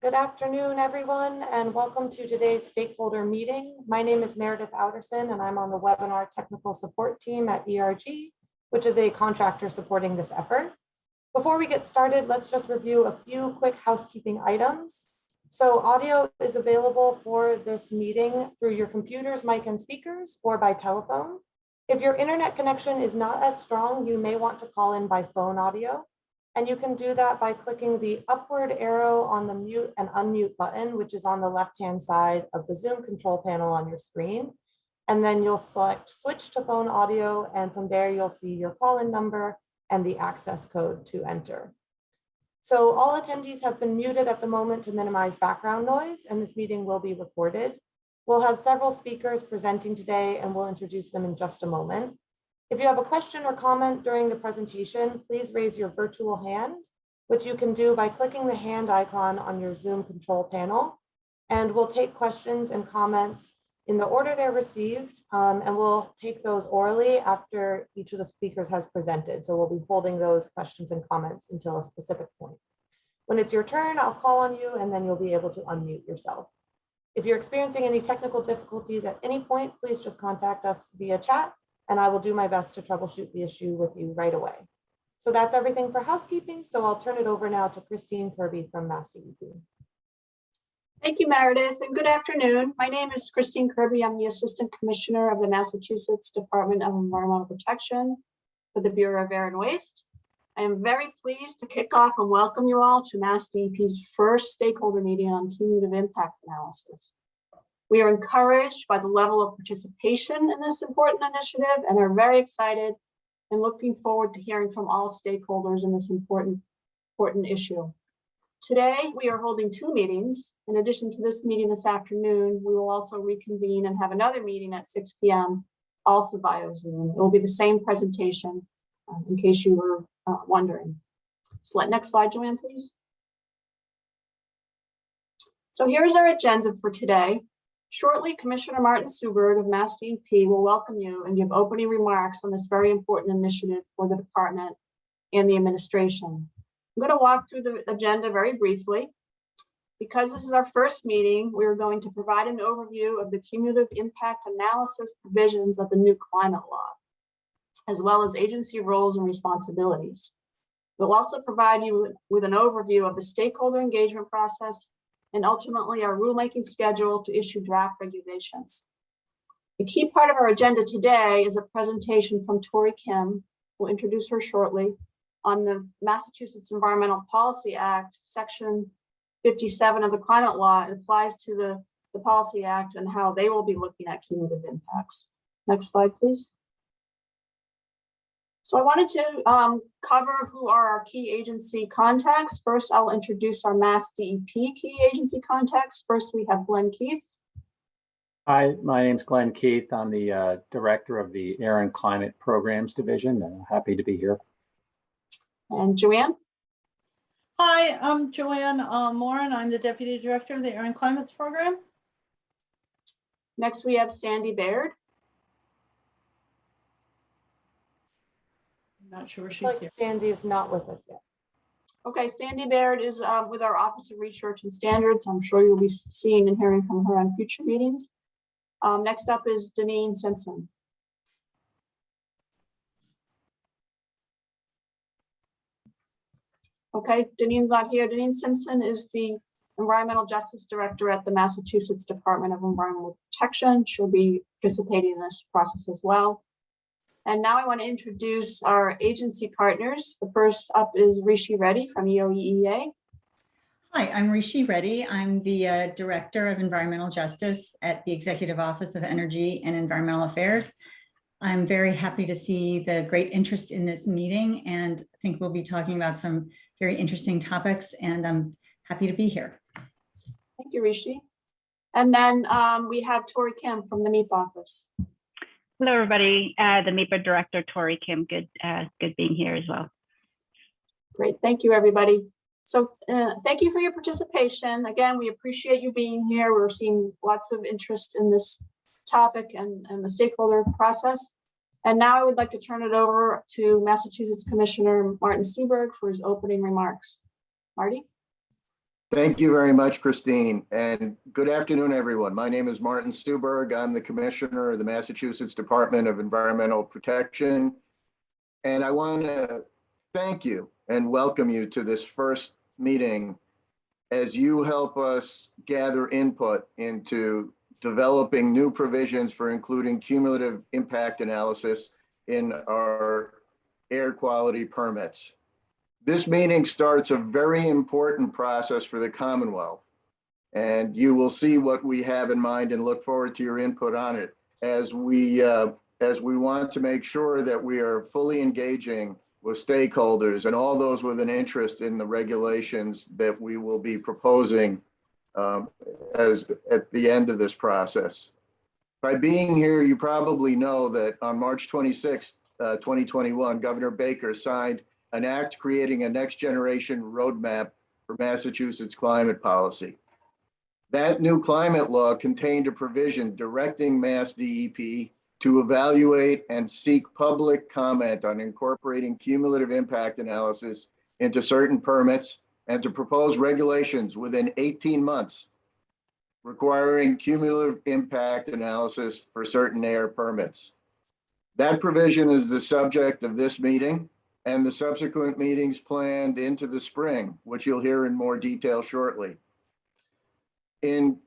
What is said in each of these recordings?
Good afternoon, everyone, and welcome to today's stakeholder meeting. My name is Meredith Outerson, and I'm on the webinar technical support team at ERG, which is a contractor supporting this effort. Before we get started, let's just review a few quick housekeeping items. So audio is available for this meeting through your computers, mic, and speakers, or by telephone. If your internet connection is not as strong, you may want to call in by phone audio. And you can do that by clicking the upward arrow on the mute and unmute button, which is on the left-hand side of the Zoom control panel on your screen. And then you'll select switch to phone audio, and from there you'll see your call-in number and the access code to enter. So all attendees have been muted at the moment to minimize background noise, and this meeting will be recorded. We'll have several speakers presenting today, and we'll introduce them in just a moment. If you have a question or comment during the presentation, please raise your virtual hand, which you can do by clicking the hand icon on your Zoom control panel. And we'll take questions and comments in the order they're received, and we'll take those orally after each of the speakers has presented. So we'll be holding those questions and comments until a specific point. When it's your turn, I'll call on you, and then you'll be able to unmute yourself. If you're experiencing any technical difficulties at any point, please just contact us via chat, and I will do my best to troubleshoot the issue with you right away. So that's everything for housekeeping. So I'll turn it over now to Christine Kirby from MassDEP. Thank you, Meredith, and good afternoon. My name is Christine Kirby. I'm the Assistant Commissioner of the Massachusetts Department of Environmental Protection for the Bureau of Air and Waste. I am very pleased to kick off and welcome you all to MassDEP's first stakeholder meeting on cumulative impact analysis. We are encouraged by the level of participation in this important initiative and are very excited and looking forward to hearing from all stakeholders in this important issue. Today, we are holding two meetings. In addition to this meeting this afternoon, we will also reconvene and have another meeting at 6 p.m. also via Zoom. It will be the same presentation in case you were wondering. So next slide, Joanne, please. So here's our agenda for today. Shortly, Commissioner Martin Suberg of MassDEP will welcome you and give opening remarks on this very important initiative for the department and the administration. I'm going to walk through the agenda very briefly. Because this is our first meeting, we're going to provide an overview of the cumulative impact analysis provisions of the new climate law, as well as agency roles and responsibilities. We'll also provide you with an overview of the stakeholder engagement process and ultimately our rulemaking schedule to issue draft regulations. The key part of our agenda today is a presentation from Tori Kim, we'll introduce her shortly, on the Massachusetts Environmental Policy Act, Section 57 of the Climate Law. It applies to the Policy Act and how they will be looking at cumulative impacts. Next slide, please. So I wanted to cover who are our key agency contacts. First, I'll introduce our MassDEP key agency contacts. First, we have Glenn Keith. Hi, my name's Glenn Keith. I'm the Director of the Air and Climate Programs Division, and I'm happy to be here. And Joanne. Hi, I'm Joanne Morin. I'm the Deputy Director of the Air and Climate Programs. Next, we have Sandy Baird. I'm not sure she's Like here. Sandy is not with us yet. Okay, Sandy Baird is with our Office of Research and Standards. I'm sure you'll be seeing and hearing from her on future meetings. Next up is Deneen Simpson. Okay, Deneen's not here. Deneen Simpson is the Environmental Justice Director at the Massachusetts Department of Environmental Protection. She'll be participating in this process as well. And now I want to introduce our agency partners. The first up is Rishi Reddy from EOEEA. Hi, I'm Rishi Reddy. I'm the Director of Environmental Justice at the Executive Office of Energy and Environmental Affairs. I'm very happy to see the great interest in this meeting, and I think we'll be talking about some very interesting topics, and I'm happy to be here. Thank you, Rishi. And then we have Tori Kim from the MEPA office. Hello, everybody. The MEPA Director, Tori Kim. Good being here as well. Great. Thank you, everybody. So thank you for your participation. Again, we appreciate you being here. We're seeing lots of interest in this topic and the stakeholder process. And now I would like to turn it over to Massachusetts Commissioner Martin Suberg for his opening remarks. Marty? Thank you very much, Christine, and good afternoon, everyone. My name is Martin Stuberg. I'm the Commissioner of the Massachusetts Department of Environmental Protection, and I want to thank you and welcome you to this first meeting as you help us gather input into developing new provisions for including cumulative impact analysis in our air quality permits. This meeting starts a very important process for the Commonwealth, and you will see what we have in mind and look forward to your input on it as we want to make sure that we are fully engaging with stakeholders and all those with an interest in the regulations that we will be proposing as at the end of this process. By being here, you probably know that on March 26, 2021, Governor Baker signed an act creating a next generation roadmap for Massachusetts climate policy. That new climate law contained a provision directing MassDEP to evaluate and seek public comment on incorporating cumulative impact analysis into certain permits and to propose regulations within 18 months requiring cumulative impact analysis for certain air permits. That provision is the subject of this meeting and the subsequent meetings planned into the spring, which you'll hear in more detail shortly. In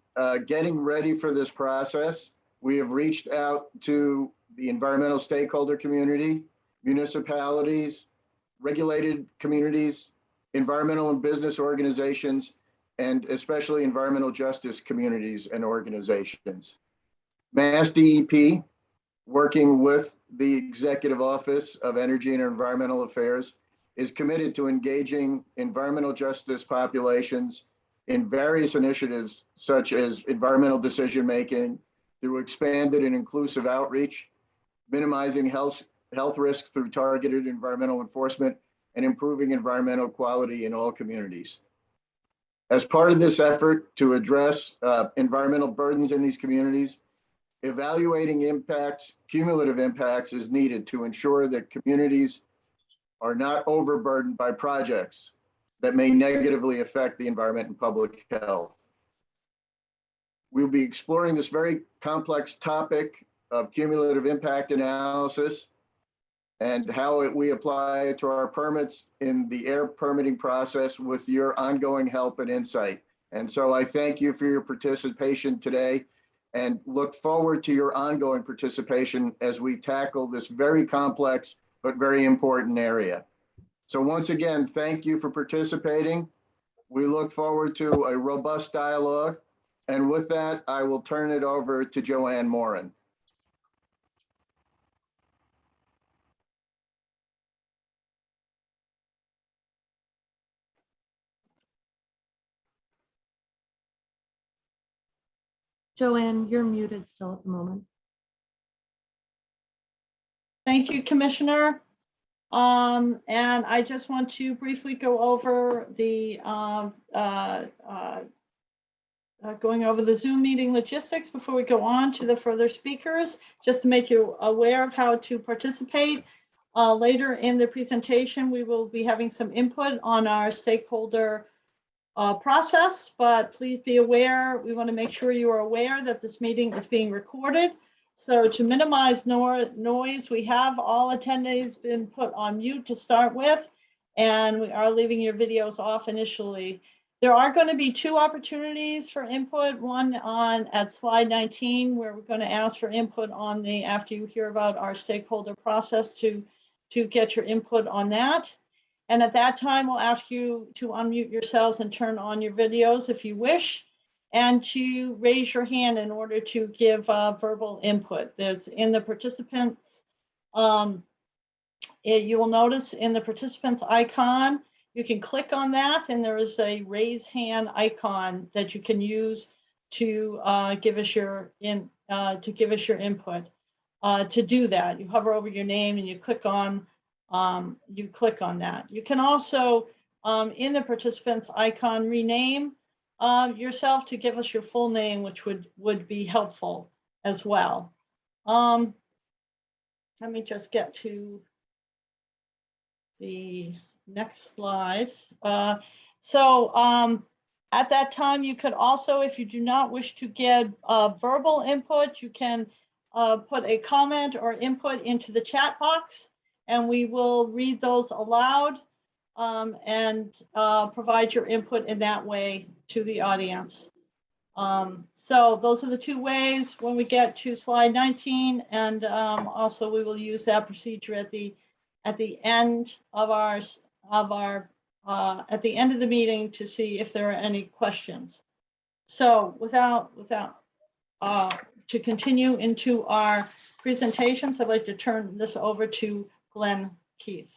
getting ready for this process, we have reached out to the environmental stakeholder community, municipalities, regulated communities, environmental and business organizations, and especially environmental justice communities and organizations. MassDEP, working with the Executive Office of Energy and Environmental Affairs, is committed to engaging environmental justice populations in various initiatives such as environmental decision-making through expanded and inclusive outreach, minimizing health risks through targeted environmental enforcement, and improving environmental quality in all communities. As part of this effort to address environmental burdens in these communities, evaluating impacts, cumulative impacts is needed to ensure that communities are not overburdened by projects that may negatively affect the environment and public health. We'll be exploring this very complex topic of cumulative impact analysis and how we apply it to our permits in the air permitting process with your ongoing help and insight. And so I thank you for your participation today and look forward to your ongoing participation as we tackle this very complex but very important area. So once again, thank you for participating. We look forward to a robust dialogue. And with that, I will turn it over to Joanne Moran. Joanne, you're muted still at the moment. Thank you, Commissioner. And I just want to briefly go over the going over the Zoom meeting logistics before we go on to the further speakers, just to make you aware of how to participate. Later in the presentation, we will be having some input on our stakeholder process, but please be aware, we want to make sure you are aware that this meeting is being recorded. So to minimize noise, we have all attendees been put on mute to start with, and we are leaving your videos off initially. There are going to be two opportunities for input, one at slide 19, where we're going to ask for input on the, after you hear about our stakeholder process, to get your input on that. And at that time, we'll ask you to unmute yourselves and turn on your videos if you wish, and to raise your hand in order to give verbal input. There's in the participants, you will notice in the participants icon, you can click on that and there is a raise hand icon that you can use to give us your input. To do that, you hover over your name and you click on that. You can also, in the participants icon, rename yourself to give us your full name, which would be helpful as well. Let me just get to the next slide. At that time, you could also, if you do not wish to get verbal input, you can put a comment or input into the chat box, and we will read those aloud and provide your input in that way to the audience. So those are the two ways when we get to slide 19, and also we will use that procedure at the end of at the end of the meeting to see if there are any questions. So to continue into our presentations, I'd like to turn this over to Glenn Keith.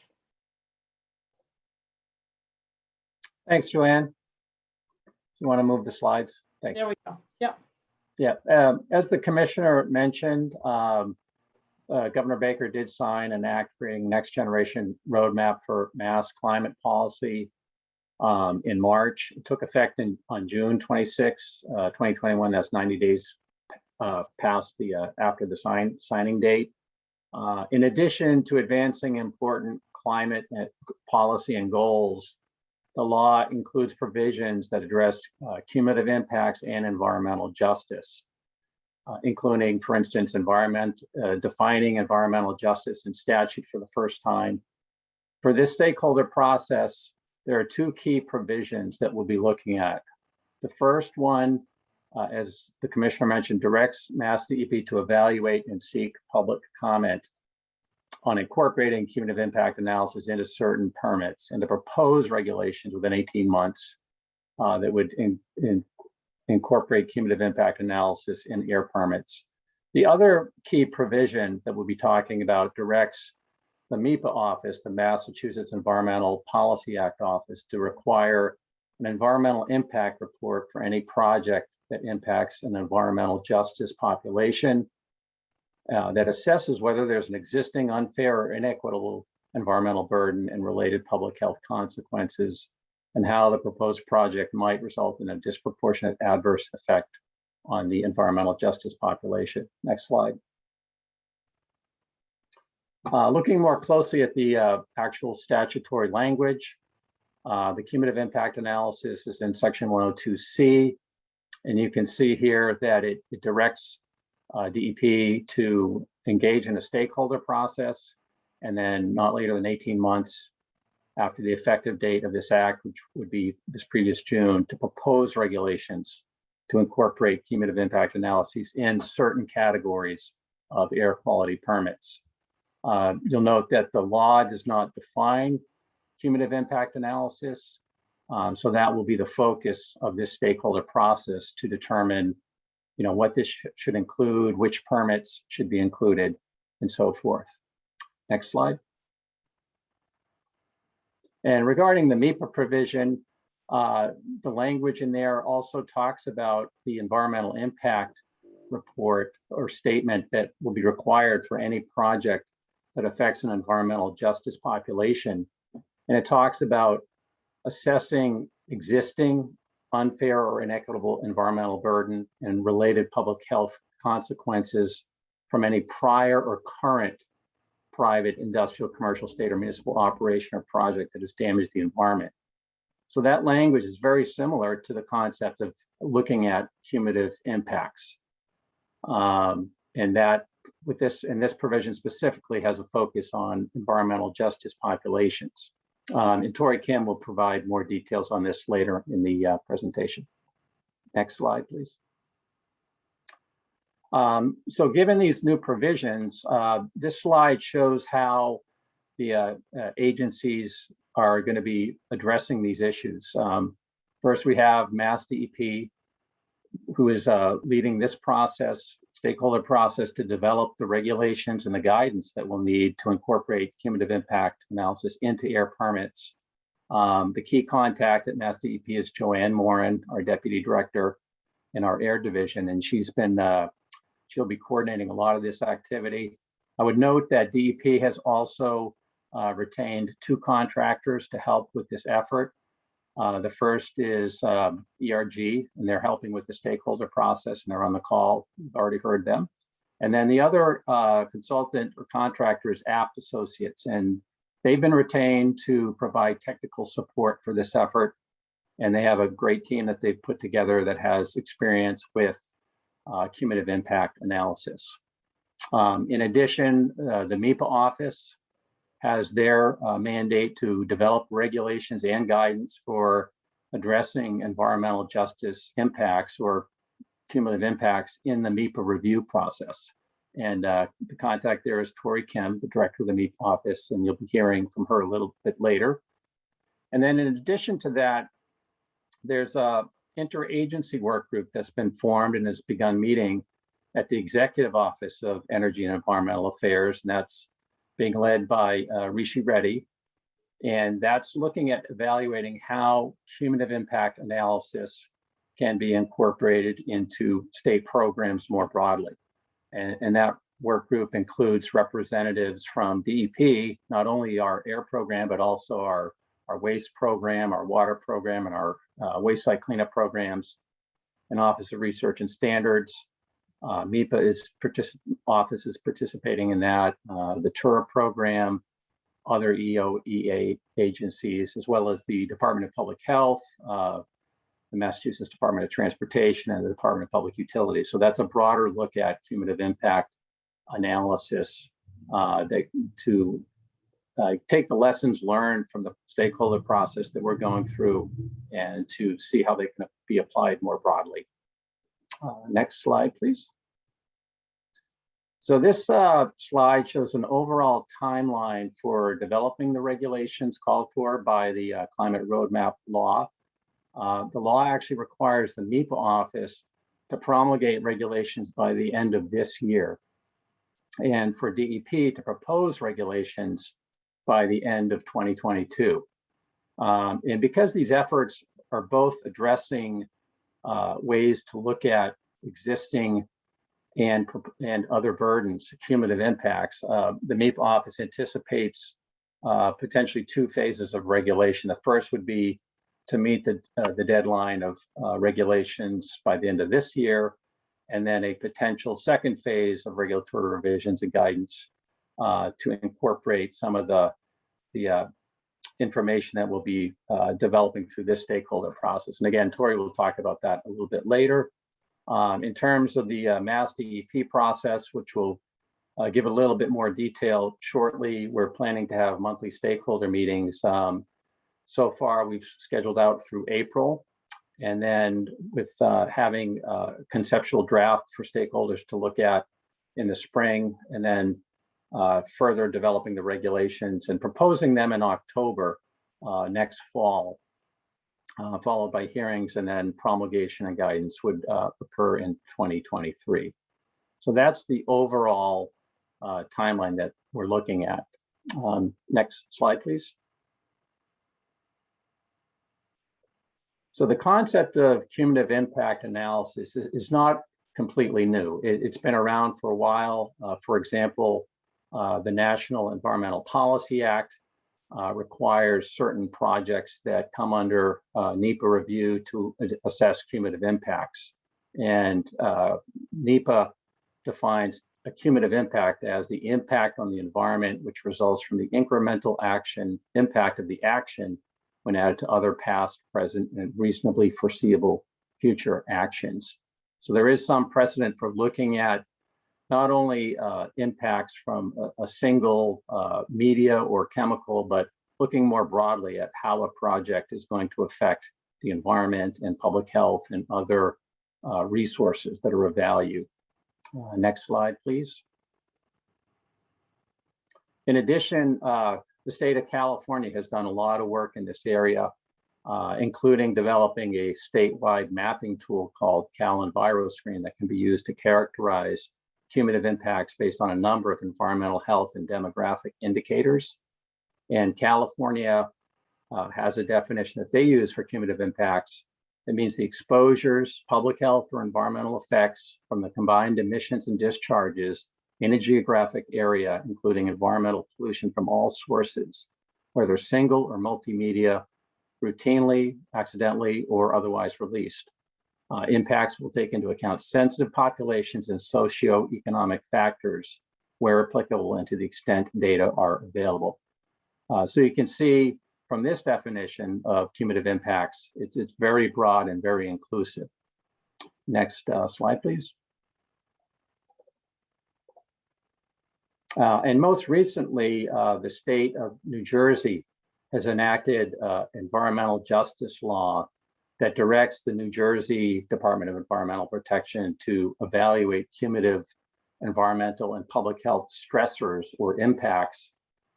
Thanks, Joanne. You want to move the slides? Thanks. There we go. Yep. Yeah, as the commissioner mentioned, Governor Baker did sign an act creating next generation roadmap for mass climate policy in March. It took effect on June 26, 2021. That's 90 days past the after the signing date. In addition to advancing important climate policy and goals, the law includes provisions that address cumulative impacts and environmental justice, including, for instance, defining environmental justice in statute for the first time. For this stakeholder process, there are two key provisions that we'll be looking at. The first one, as the commissioner mentioned, directs MassDEP to evaluate and seek public comment on incorporating cumulative impact analysis into certain permits and to propose regulations within 18 months that would incorporate cumulative impact analysis in air permits. The other key provision that we'll be talking about directs the MEPA office, the Massachusetts Environmental Policy Act office, to require an environmental impact report for any project that impacts an environmental justice population that assesses whether there's an existing unfair or inequitable environmental burden and related public health consequences, and how the proposed project might result in a disproportionate adverse effect on the environmental justice population. Next slide. Looking more closely at the actual statutory language, the cumulative impact analysis is in section 102C, and you can see here that it directs DEP to engage in a stakeholder process, and then not later than 18 months after the effective date of this act, which would be this previous June, to propose regulations to incorporate cumulative impact analyses in certain categories of air quality permits. You'll note that the law does not define cumulative impact analysis, so that will be the focus of this stakeholder process to determine what this should include, which permits should be included, and so forth. Next slide. And regarding the MEPA provision, the language in there also talks about the environmental impact report or statement that will be required for any project that affects an environmental justice population. And it talks about assessing existing unfair or inequitable environmental burden and related public health consequences from any prior or current private, industrial, commercial, state, or municipal operation or project that has damaged the environment. So that language is very similar to the concept of looking at cumulative impacts. And that this provision specifically has a focus on environmental justice populations. And Tori Kim will provide more details on this later in the presentation. Next slide, please. So given these new provisions, this slide shows how the agencies are going to be addressing these issues. First, we have MassDEP, who is leading this process, stakeholder process, to develop the regulations and the guidance that we'll need to incorporate cumulative impact analysis into air permits. The key contact at MassDEP is Joanne Morin, our deputy director in our air division, and she'll be coordinating a lot of this activity. I would note that DEP has also retained 2 contractors to help with this effort. The first is ERG, and they're helping with the stakeholder process, and they're on the call. We've already heard them. And then the other consultant or contractor is Apt Associates, and they've been retained to provide technical support for this effort. And they have a great team that they've put together that has experience with cumulative impact analysis. In addition, the MEPA office has their mandate to develop regulations and guidance for addressing environmental justice impacts or cumulative impacts in the MEPA review process. And the contact there is Tori Kim, the director of the MEPA office, and you'll be hearing from her a little bit later. And then in addition to that, there's a interagency work group that's been formed and has begun meeting at the Executive Office of Energy and Environmental Affairs, and that's being led by Rishi Reddy. And that's looking at evaluating how cumulative impact analysis can be incorporated into state programs more broadly. And that work group includes representatives from DEP, not only our air program, but also our waste program, our water program, and our waste site cleanup programs, and Office of Research and Standards. MEPA office is participating in that, the TURA program, other EOEA agencies, as well as the Department of Public Health, the Massachusetts Department of Transportation, and the Department of Public Utilities. So that's a broader look at cumulative impact analysis to take the lessons learned from the stakeholder process that we're going through and to see how they can be applied more broadly. Next slide, please. So this slide shows an overall timeline for developing the regulations called for by the Climate Roadmap Law. The law actually requires the MEPA office to promulgate regulations by the end of this year, and for DEP to propose regulations by the end of 2022. And because these efforts are both addressing ways to look at existing and other burdens, cumulative impacts, the MEPA office anticipates potentially two phases of regulation. The first would be to meet the deadline of regulations by the end of this year, and then a potential second phase of regulatory revisions and guidance to incorporate some of the information that will be developing through this stakeholder process. And again, Tori will talk about that a little bit later. In terms of the MassDEP process, which will give a little bit more detail shortly, we're planning to have monthly stakeholder meetings. So far, we've scheduled out through April, and then with having a conceptual draft for stakeholders to look at in the spring, and then further developing the regulations and proposing them in October next fall, followed by hearings, and then promulgation and guidance would occur in 2023. So that's the overall timeline that we're looking at. Next slide, please. So the concept of cumulative impact analysis is not completely new. It's been around for a while. For example, the National Environmental Policy Act requires certain projects that come under NEPA review to assess cumulative impacts. And NEPA defines a cumulative impact as the impact on the environment which results from the incremental impact of the action when added to other past, present, and reasonably foreseeable future actions. So there is some precedent for looking at not only impacts from a single media or chemical, but looking more broadly at how a project is going to affect the environment and public health and other resources that are of value. Next slide, please. In addition, the state of California has done a lot of work in this area, including developing a statewide mapping tool called CalEnviroScreen that can be used to characterize cumulative impacts based on a number of environmental health and demographic indicators. And California has a definition that they use for cumulative impacts. It means the exposures, public health or environmental effects from the combined emissions and discharges in a geographic area, including environmental pollution from all sources, whether single or multimedia, routinely, accidentally, or otherwise released. Impacts will take into account sensitive populations and socioeconomic factors where applicable and to the extent data are available. So you can see from this definition of cumulative impacts, it's very broad and very inclusive. Next slide, please. And most recently, the state of New Jersey has enacted environmental justice law that directs the New Jersey Department of Environmental Protection to evaluate cumulative environmental and public health stressors or impacts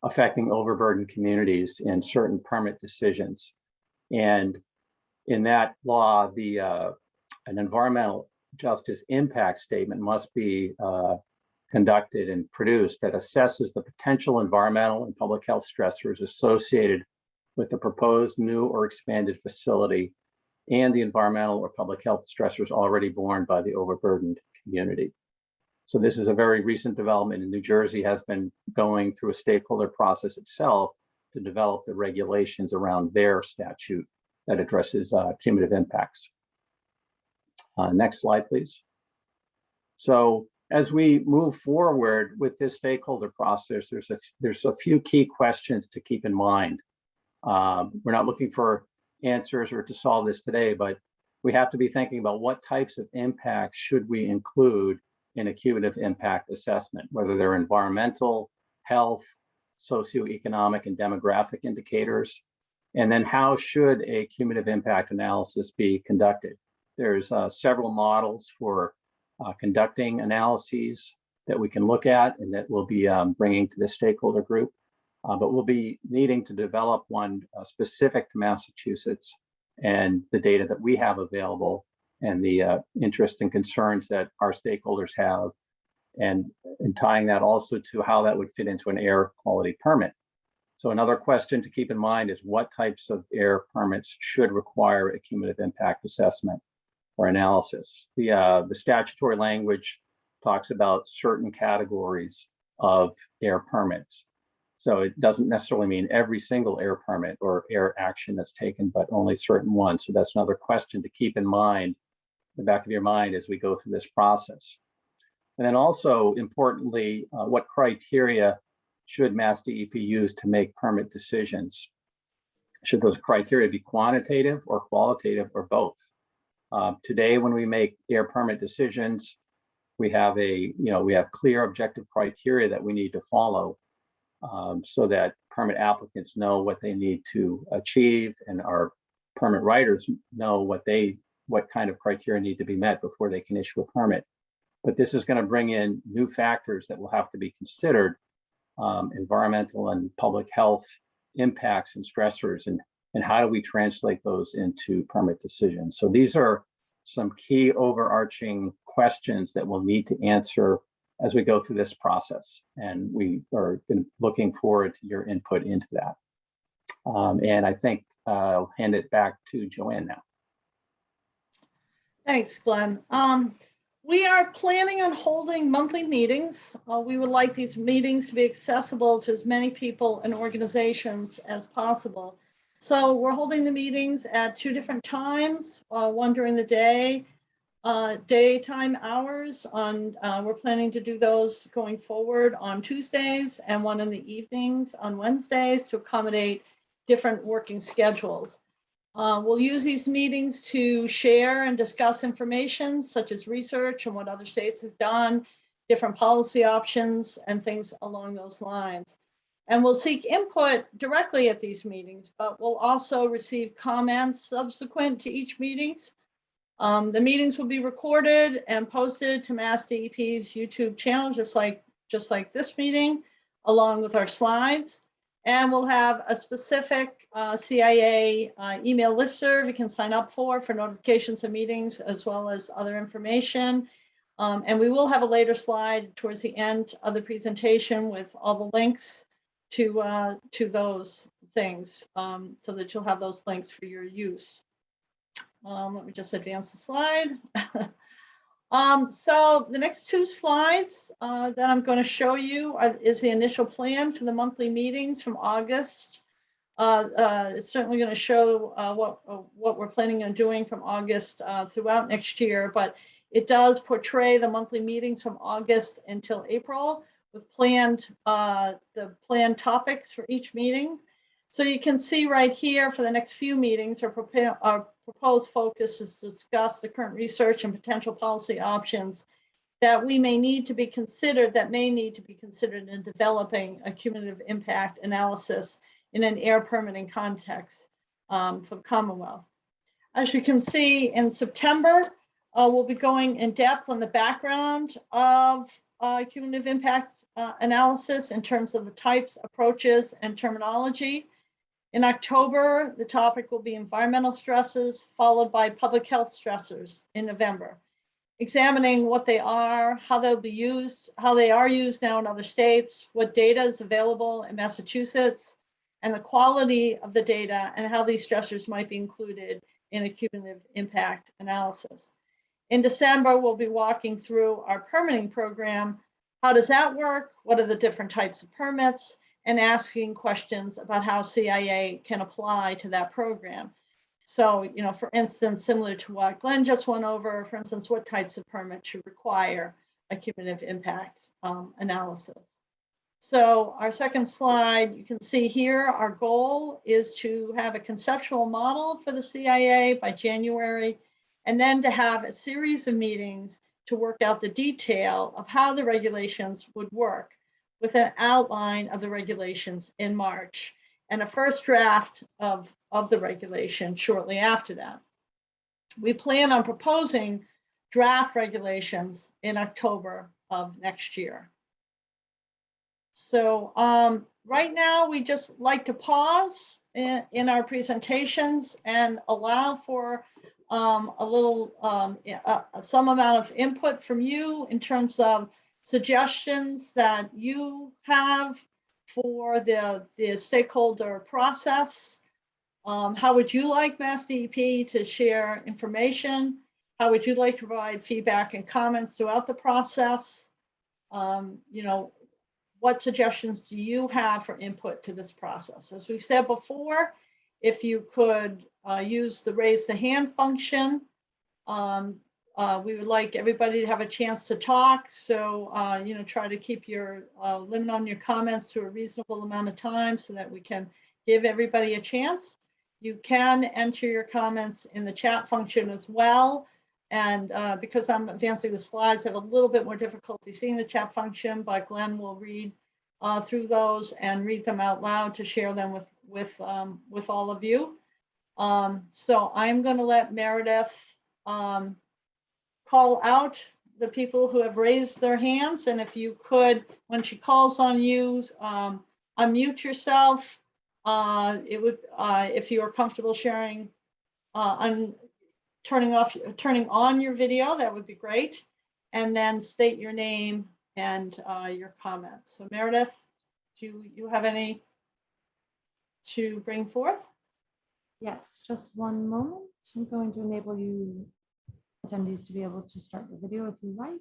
affecting overburdened communities in certain permit decisions. And in that law, an environmental justice impact statement must be conducted and produced that assesses the potential environmental and public health stressors associated with the proposed new or expanded facility and the environmental or public health stressors already borne by the overburdened community. So this is a very recent development, and New Jersey has been going through a stakeholder process itself to develop the regulations around their statute that addresses cumulative impacts. Next slide, please. So as we move forward with this stakeholder process, there's a few key questions to keep in mind. We're not looking for answers or to solve this today, but we have to be thinking about what types of impacts should we include in a cumulative impact assessment, whether they're environmental, health, socioeconomic, and demographic indicators. And then how should a cumulative impact analysis be conducted? There's several models for conducting analyses that we can look at and that we'll be bringing to the stakeholder group. But we'll be needing to develop one specific to Massachusetts and the data that we have available and the interest and concerns that our stakeholders have, and tying that also to how that would fit into an air quality permit. So another question to keep in mind is what types of air permits should require a cumulative impact assessment or analysis. The statutory language talks about certain categories of air permits. So it doesn't necessarily mean every single air permit or air action that's taken, but only certain ones. So that's another question to keep in mind, in the back of your mind as we go through this process. And then also importantly, what criteria should MassDEP use to make permit decisions? Should those criteria be quantitative or qualitative or both? Today, when we make air permit decisions, we have clear objective criteria that we need to follow so that permit applicants know what they need to achieve, and our permit writers know what kind of criteria need to be met before they can issue a permit. But this is going to bring in new factors that will have to be considered, environmental and public health impacts and stressors, and how do we translate those into permit decisions? So these are some key overarching questions that we'll need to answer as we go through this process. And we are looking forward to your input into that. And I think I'll hand it back to Joanne now. Thanks, Glenn. We are planning on holding monthly meetings. We would like these meetings to be accessible to as many people and organizations as possible. So we're holding the meetings at 2 different times, one during the day, daytime hours. We're planning to do those going forward on Tuesdays, and one in the evenings on Wednesdays to accommodate different working schedules. We'll use these meetings to share and discuss information such as research and what other states have done, different policy options, and things along those lines. And we'll seek input directly at these meetings, but we'll also receive comments subsequent to each meetings. The meetings will be recorded and posted to MassDEP's YouTube channel, just like this meeting, along with our slides. And we'll have a specific CIA email listserv you can sign up for notifications of meetings, as well as other information. And we will have a later slide towards the end of the presentation with all the links to those things, so that you'll have those links for your use. Let me just advance the slide. So the next 2 slides that I'm going to show you is the initial plan for the monthly meetings from August. It's certainly going to show what we're planning on doing from August throughout next year, but it does portray the monthly meetings from August until April with the planned topics for each meeting. So you can see right here for the next few meetings, our proposed focus is to discuss the current research and potential policy options that we may need to be considered, that may need to be considered in developing a cumulative impact analysis in an air permitting context for the Commonwealth. As you can see, in September, we'll be going in depth on the background of cumulative impact analysis in terms of the types, approaches, and terminology. In October, the topic will be environmental stresses, followed by public health stressors in November, examining what they are, how they'll be used, how they are used now in other states, what data is available in Massachusetts, and the quality of the data and how these stressors might be included in a cumulative impact analysis. In December, we'll be walking through our permitting program. How does that work? What are the different types of permits? And asking questions about how CIA can apply to that program. So, you know, for instance, similar to what Glenn just went over, for instance, what types of permits should require a cumulative impact analysis. So our second slide, you can see here, our goal is to have a conceptual model for the CIA by January, and then to have a series of meetings to work out the detail of how the regulations would work, with an outline of the regulations in March and a first draft of the regulation shortly after that. We plan on proposing draft regulations in October of next year. So right now, we just like to pause in our presentations and allow for a little, some amount of input from you in terms of suggestions that you have for the stakeholder process. How would you like MassDEP to share information? How would you like to provide feedback and comments throughout the process? You know, what suggestions do you have for input to this process? As we've said before, if you could use the raise the hand function, we would like everybody to have a chance to talk. So, you know, try to keep your limit on your comments to a reasonable amount of time so that we can give everybody a chance. You can enter your comments in the chat function as well. And because I'm advancing the slides, I have a little bit more difficulty seeing the chat function, but Glenn will read through those and read them out loud to share them with all of you. So I'm going to let Meredith call out the people who have raised their hands. And if you could, when she calls on you, unmute yourself. It would, if you are comfortable sharing, turning on your video, that would be great. And then state your name and your comment. So Meredith, do you have any to bring forth? Yes, just one moment. I'm going to enable you attendees to be able to start the video if you like.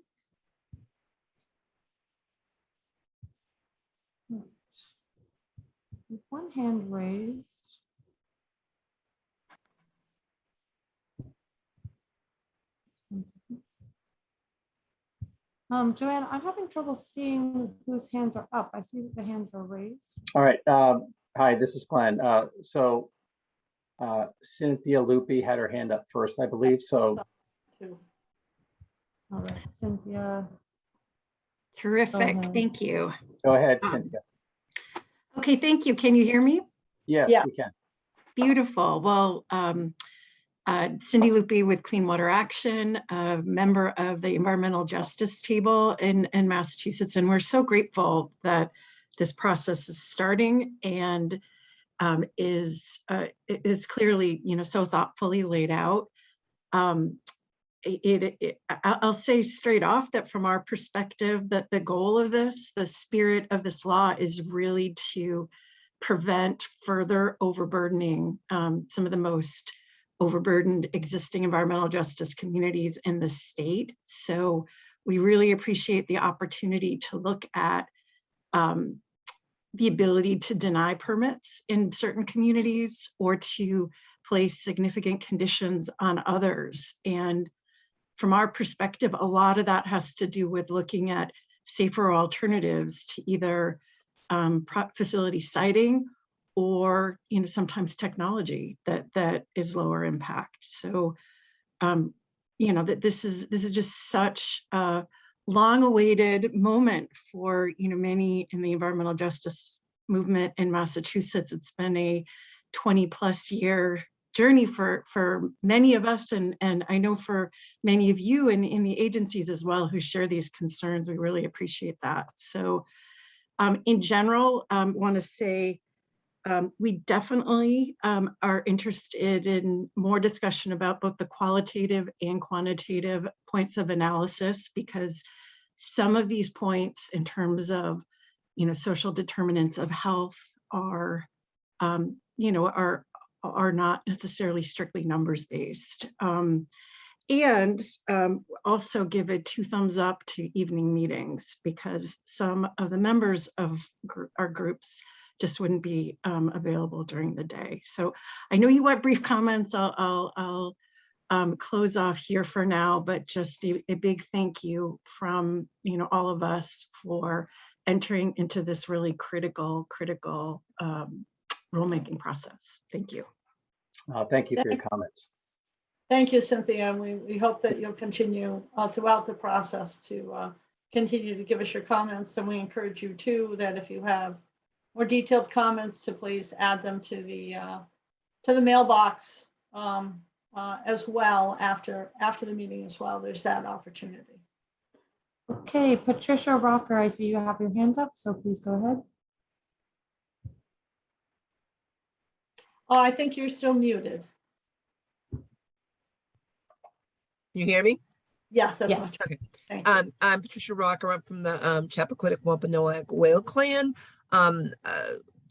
With one hand raised. Joanne, I'm having trouble seeing whose hands are up. I see that the hands are raised. All right. Hi, this is Glenn. So Cynthia Lupi had her hand up first, I believe. So. All right, Cynthia. Terrific. Thank you. Go ahead, Cynthia. Okay, thank you. Can you hear me? Yes, yeah. we can. Beautiful. Well, Cindy Lupi with Clean Water Action, a member of the Environmental Justice Table in Massachusetts, and we're so grateful that this process is starting and is clearly, you know, so thoughtfully laid out. I'll say straight off that from our perspective, that the goal of this, the spirit of this law, is really to prevent further overburdening some of the most overburdened existing environmental justice communities in the state. So we really appreciate the opportunity to look at the ability to deny permits in certain communities or to place significant conditions on others. And from our perspective, a lot of that has to do with looking at safer alternatives to either facility siting or, you know, sometimes technology that is lower impact. So, you know, that this is just such a long-awaited moment for, you know, many in the environmental justice movement in Massachusetts. It's been a 20+ year journey for many of us, and I know for many of you in the agencies as well who share these concerns. We really appreciate that. So in general, want to say we definitely are interested in more discussion about both the qualitative and quantitative points of analysis, because some of these points in terms of, you know, social determinants of health are, you know, are not necessarily strictly numbers based. And also give it 2 thumbs up to evening meetings, because some of the members of our groups just wouldn't be available during the day. So I know you want brief comments. I'll close off here for now, but just a big thank you from, you know, all of us for entering into this really critical rulemaking process. Thank you. Thank you for your comments. Thank you, Cynthia. We hope that you'll continue throughout the process to continue to give us your comments. And we encourage you too, that if you have more detailed comments, to please add them to the mailbox as well after the meeting as well. There's that opportunity. Okay, Patricia Rocker, I see you have your hand up, so please go ahead. Oh, I think you're still muted. You hear me? Yes, that's Yes. much. Okay. Thank you. I'm Patricia Rocker. I'm from the Chappaquiddick Wampanoag Whale Clan.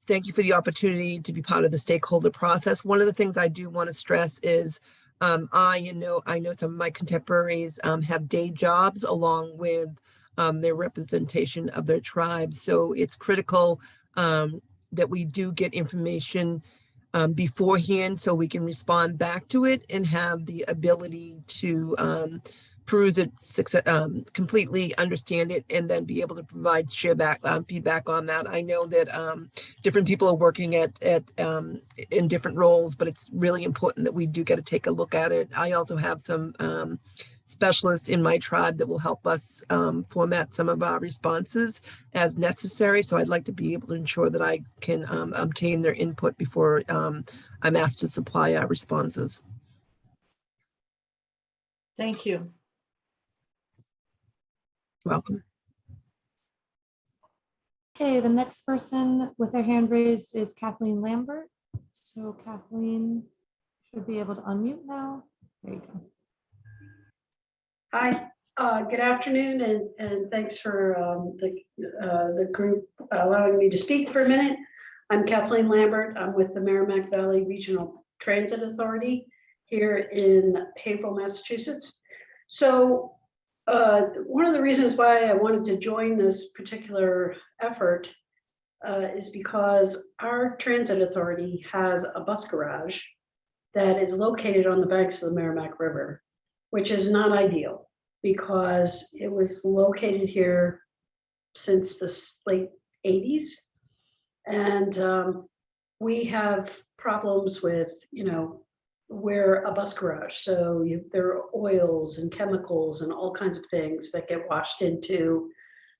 Thank you for the opportunity to be part of the stakeholder process. One of the things I do want to stress is I know some of my contemporaries have day jobs along with their representation of their tribes. So it's critical that we do get information beforehand so we can respond back to it and have the ability to peruse it, completely understand it, and then be able to provide feedback on that. I know that different people are working in different roles, but it's really important that we do get to take a look at it. I also have some specialists in my tribe that will help us format some of our responses as necessary. So I'd like to be able to ensure that I can obtain their input before I'm asked to supply our responses. Thank you. Welcome. Okay, the next person with their hand raised is Kathleen Lambert. So Kathleen should be able to unmute now. There you go. Hi, good afternoon, and thanks for the group allowing me to speak for a minute. I'm Kathleen Lambert. I'm with the Merrimack Valley Regional Transit Authority here in Haverhill, Massachusetts. So one of the reasons why I wanted to join this particular effort is because our transit authority has a bus garage that is located on the banks of the Merrimack River, which is not ideal because it was located here since the late 80s. And we have problems with, you know, we're a bus garage. So there are oils and chemicals and all kinds of things that get washed into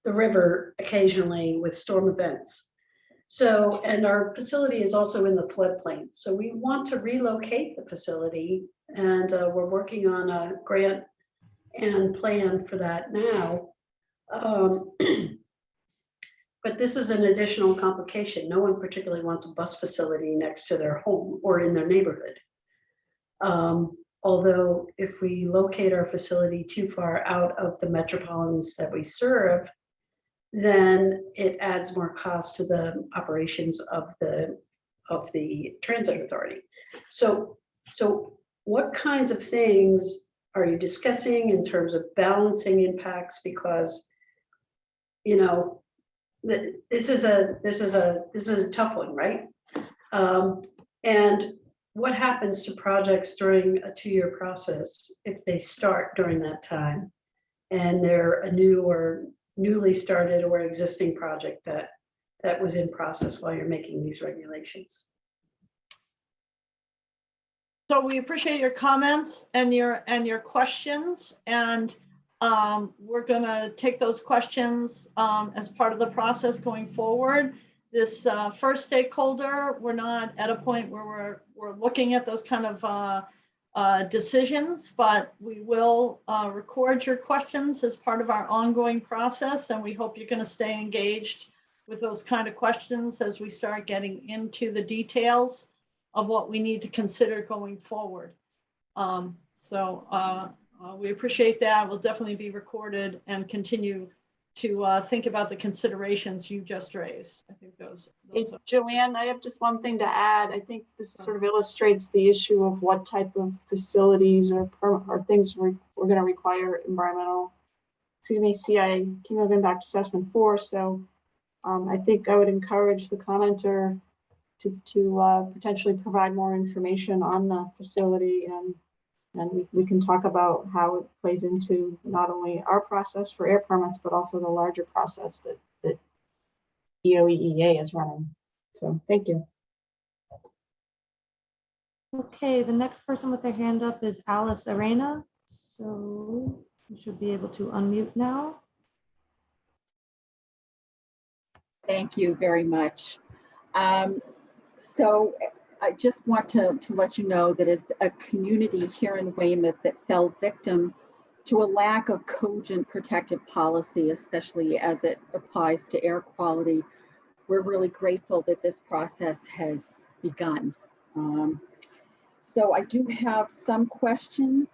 the river occasionally with storm events. So, and our facility is also in the floodplain. So we want to relocate the facility, and we're working on a grant and plan for that now. But this is an additional complication. No one particularly wants a bus facility next to their home or in their neighborhood. Although if we locate our facility too far out of the metropolitans that we serve, then it adds more cost to the operations of the transit authority. So what kinds of things are you discussing in terms of balancing impacts? Because, you know, this is a tough one, right? And what happens to projects during a 2-year process if they start during that time and they're a new or newly started or existing project that that was in process while you're making these regulations. So we appreciate your comments and your questions, and we're going to take those questions as part of the process going forward. This first stakeholder, we're not at a point where we're looking at those kind of decisions, but we will record your questions as part of our ongoing process, and we hope you're going to stay engaged with those kind of questions as we start getting into the details of what we need to consider going forward. We appreciate that. We'll definitely be recorded and continue to think about the considerations you just raised. I think those Hey, are. Joanne, I have just one thing to add. I think this sort of illustrates the issue of what type of facilities or things we're going to require CI, Cumulative Impact Assessment for. So I think I would encourage the commenter to potentially provide more information on the facility, and we can talk about how it plays into not only our process for air permits, but also the larger process that EOEEA is running. So thank you. Okay, the next person with their hand up is Alice Arena. So you should be able to unmute now. Thank you very much. So I just want to let you know that as a community here in Weymouth that fell victim to a lack of cogent protective policy, especially as it applies to air quality, we're really grateful that this process has begun. So I do have some questions.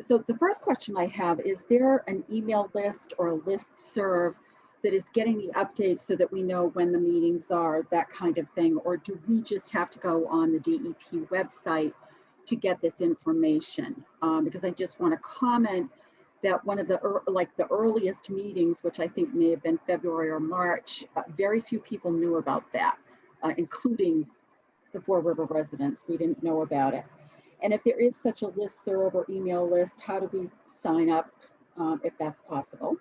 So the first question I have, is there an email list or a listserv that is getting the updates so that we know when the meetings are, that kind of thing? Or do we just have to go on the DEP website to get this information? Because I just want to comment that one of the earliest meetings, which I think may have been February or March, very few people knew about that, including the Four River residents. We didn't know about it. And if there is such a listserv or email list, how do we sign up if that's possible?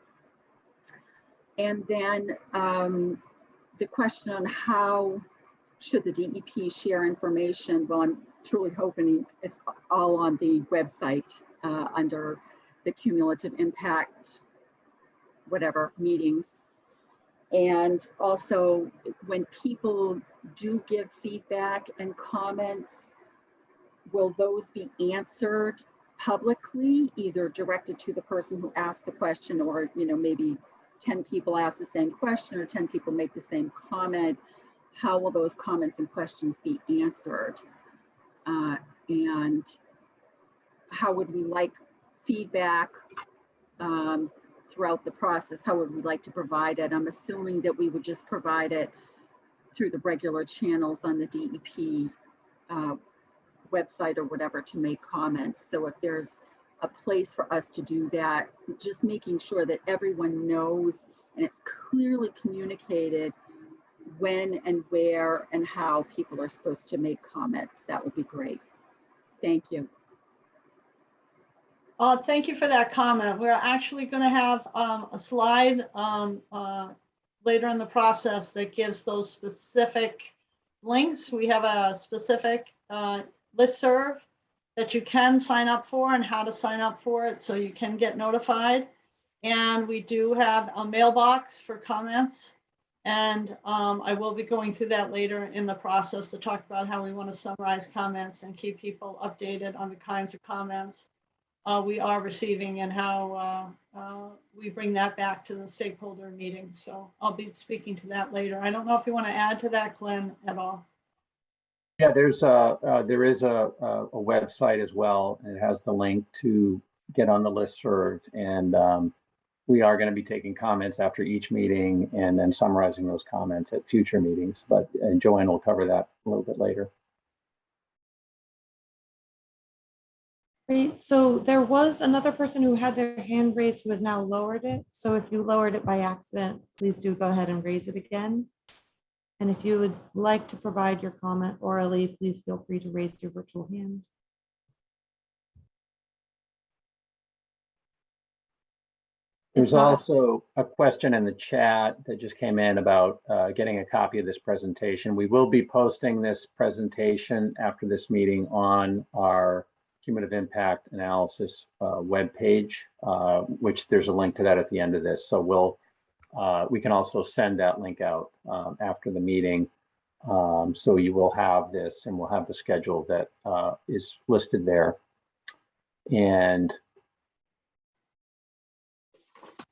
And then the question on how should the DEP share information? Well, I'm truly hoping it's all on the website under the Cumulative Impact, whatever, meetings. And also, when people do give feedback and comments, will those be answered publicly, either directed to the person who asked the question, or maybe 10 people ask the same question or 10 people make the same comment? How will those comments and questions be answered? And how would we like feedback throughout the process? How would we like to provide it? I'm assuming that we would just provide it through the regular channels on the DEP website or whatever to make comments. So if there's a place for us to do that, just making sure that everyone knows and it's clearly communicated when and where and how people are supposed to make comments, that would be great. Thank you. Thank you for that comment. We're actually going to have a slide later in the process that gives those specific links. We have a specific listserv that you can sign up for and how to sign up for it so you can get notified. And we do have a mailbox for comments. And I will be going through that later in the process to talk about how we want to summarize comments and keep people updated on the kinds of comments we are receiving and how we bring that back to the stakeholder meeting. So I'll be speaking to that later. I don't know if you want to add to that, Glenn, at all. Yeah, there is a website as well. It has the link to get on the listserv, and we are going to be taking comments after each meeting and then summarizing those comments at future meetings. But Joanne will cover that a little bit later. Great. So there was another person who had their hand raised who has now lowered it. So if you lowered it by accident, please do go ahead and raise it again. And if you would like to provide your comment orally, please feel free to raise your virtual hand. There's also a question in the chat that just came in about getting a copy of this presentation. We will be posting this presentation after this meeting on our Cumulative Impact Analysis webpage, which there's a link to that at the end of this. So we can also send that link out after the meeting. So you will have this, and we'll have the schedule that is listed there. And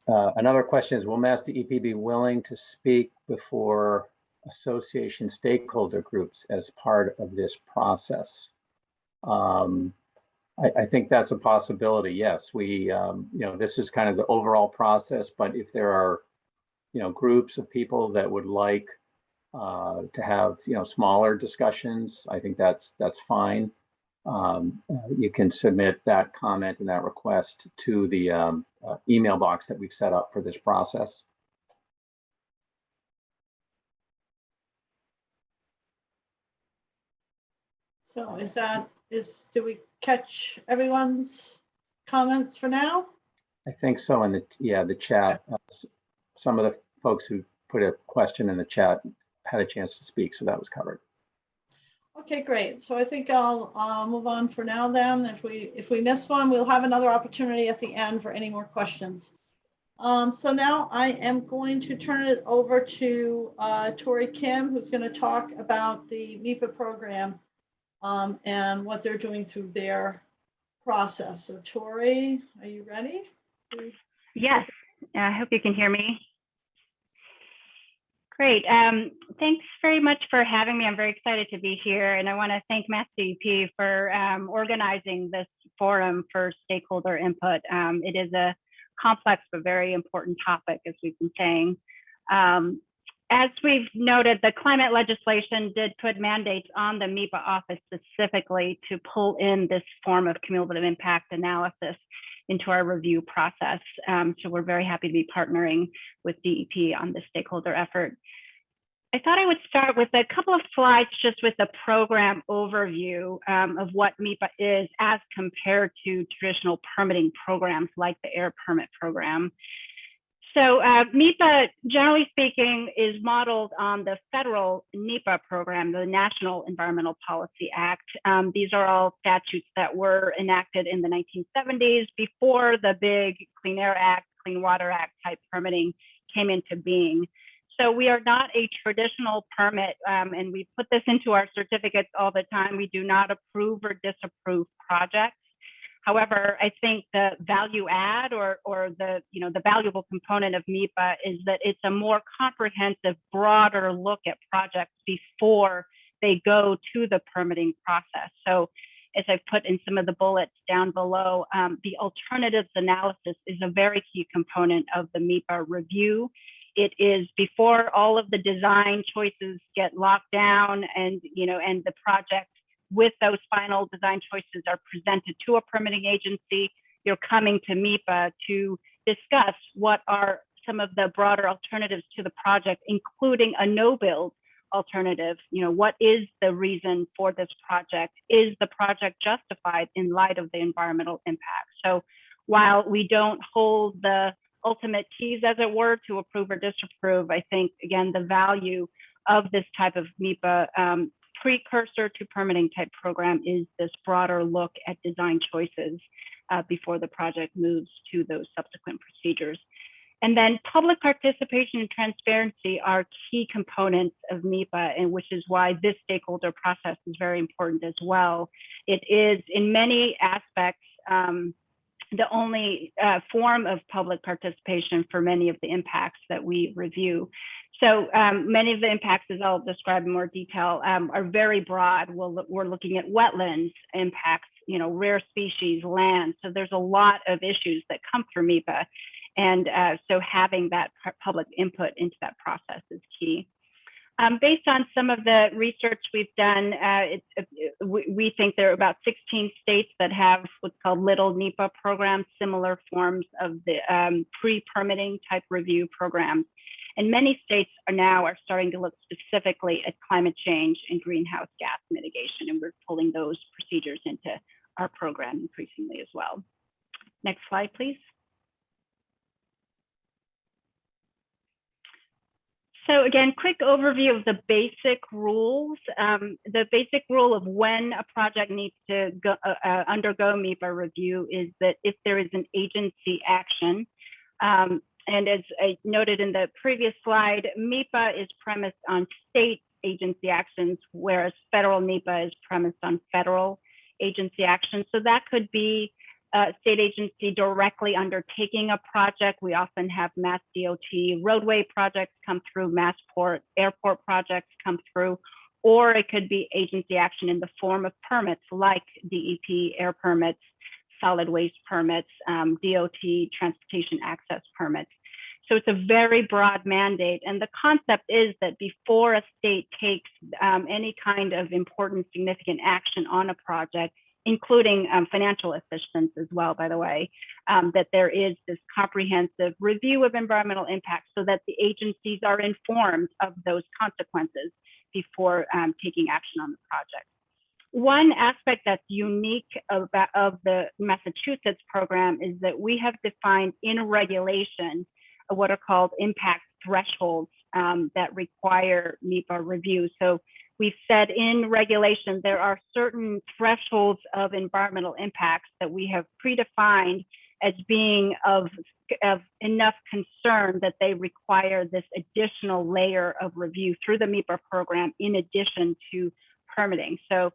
another question is, will MassDEP be willing to speak before association stakeholder groups as part of this process? I think that's a possibility. Yes, this is kind of the overall process, but if there are, groups of people that would like to have, smaller discussions, I think that's fine. You can submit that comment and that request to the email box that we've set up for this process. So do we catch everyone's comments for now? I think so. In the chat, some of the folks who put a question in the chat had a chance to speak, so that was covered. Okay, great. So I think I'll move on for now then. If we miss one, we'll have another opportunity at the end for any more questions. So now I am going to turn it over to Tori Kim, who's going to talk about the MEPA program and what they're doing through their process. So Tori, are you ready? Yes, I hope you can hear me. Great. Thanks very much for having me. I'm very excited to be here, and I want to thank MassDEP for organizing this forum for stakeholder input. It is a complex but very important topic, as we've been saying. As we've noted, the climate legislation did put mandates on the MEPA office specifically to pull in this form of cumulative impact analysis into our review process. So we're very happy to be partnering with DEP on this stakeholder effort. I thought I would start with a couple of slides just with a program overview of what MEPA is as compared to traditional permitting programs like the air permit program. So MEPA, generally speaking, is modeled on the federal NEPA program, the National Environmental Policy Act. These are all statutes that were enacted in the 1970s before the big Clean Air Act, Clean Water Act type permitting came into being. So we are not a traditional permit, and we put this into our certificates all the time. We do not approve or disapprove projects. However, I think the value add or the valuable component of MEPA is that it's a more comprehensive, broader look at projects before they go to the permitting process. So as I've put in some of the bullets down below, the alternatives analysis is a very key component of the MEPA review. It is before all of the design choices get locked down and the project with those final design choices are presented to a permitting agency. You're coming to MEPA to discuss what are some of the broader alternatives to the project, including a no-build alternative. What is the reason for this project? Is the project justified in light of the environmental impact? So while we don't hold the ultimate keys, as it were, to approve or disapprove, I think, again, the value of this type of MEPA precursor to permitting type program is this broader look at design choices before the project moves to those subsequent procedures. And then public participation and transparency are key components of MEPA, and which is why this stakeholder process is very important as well. It is in many aspects the only form of public participation for many of the impacts that we review. So many of the impacts, as I'll describe in more detail, are very broad. We're looking at wetlands impacts, rare species, land. So there's a lot of issues that come through MEPA. And so having that public input into that process is key. Based on some of the research we've done, we think there are about 16 states that have what's called little NEPA programs, similar forms of the pre-permitting type review programs. And many states are starting to look specifically at climate change and greenhouse gas mitigation, and we're pulling those procedures into our program increasingly as well. Next slide, please. So again, quick overview of the basic rules. The basic rule of when a project needs to undergo MEPA review is that if there is an agency action, and as I noted in the previous slide, MEPA is premised on state agency actions, whereas federal MEPA is premised on federal agency actions. So that could be a state agency directly undertaking a project. We often have MassDOT roadway projects come through, Massport airport projects come through, or it could be agency action in the form of permits like DEP air permits, solid waste permits, DOT transportation access permits. So it's a very broad mandate. And the concept is that before a state takes any kind of important, significant action on a project, including financial assistance as well, by the way, that there is this comprehensive review of environmental impacts so that the agencies are informed of those consequences before taking action on the project. One aspect that's unique of the Massachusetts program is that we have defined in regulation what are called impact thresholds that require MEPA review. So we've said in regulation, there are certain thresholds of environmental impacts that we have predefined as being of enough concern that they require this additional layer of review through the MEPA program in addition to permitting. So